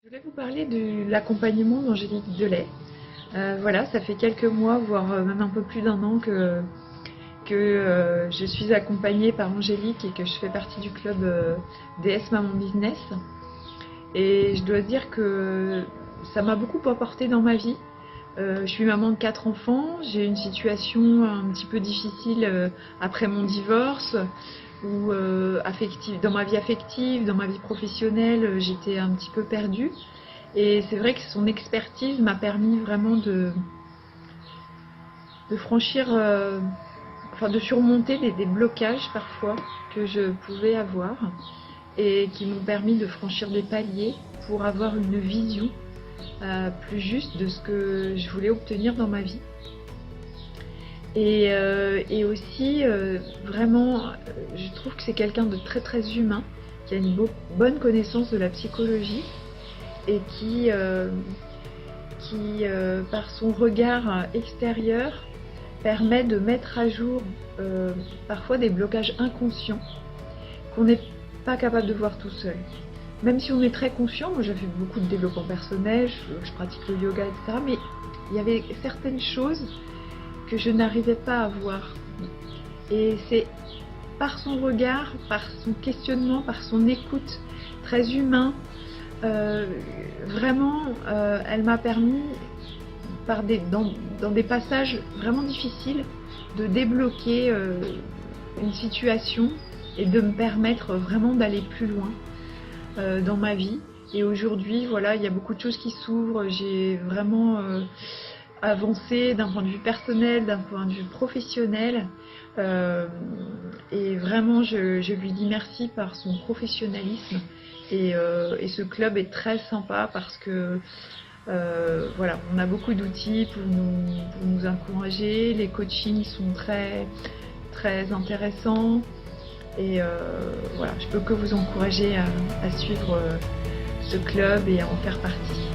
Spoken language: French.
Je voulais vous parler de l'accompagnement d'Angélique Delay. Voilà, ça fait quelques mois, voire même un peu plus d'un an que je suis accompagnée par Angélique et que je fais partie du club DS Maman Business. Et je dois dire que ça m'a beaucoup apporté dans ma vie. Je suis maman de 4 enfants, j'ai une situation un petit peu difficile après mon divorce, où dans ma vie affective, dans ma vie professionnelle, j'étais un petit peu perdue. Et c'est vrai que son expertise m'a permis vraiment de franchir, de surmonter des blocages parfois que je pouvais avoir et qui m'ont permis de franchir des paliers pour avoir une vision plus juste de ce que je voulais obtenir dans ma vie. Et aussi, vraiment, je trouve que c'est quelqu'un de très très humain, qui a une bonne connaissance de la psychologie et qui par son regard extérieur, permet de mettre à jour parfois des blocages inconscients qu'on n'est pas capable de voir tout seul. Même si on est très conscient, moi j'ai fait beaucoup de développement personnel, je pratique le yoga, etc. Mais il y avait certaines choses que je n'arrivais pas à voir. Et c'est par son regard, par son questionnement, par son écoute très humain, vraiment, elle m'a permis, dans des passages vraiment difficiles, de débloquer une situation et de me permettre vraiment d'aller plus loin dans ma vie. Et aujourd'hui, voilà, il y a beaucoup de choses qui s'ouvrent. J'ai vraiment avancé d'un point de vue personnel, d'un point de vue professionnel. Et vraiment, je lui dis merci par son professionnalisme. Et ce club est très sympa parce que voilà, on a beaucoup d'outils pour nous encourager. Les coachings sont très, très intéressants. Et voilà, je peux que vous encourager à suivre ce club et à en faire partie.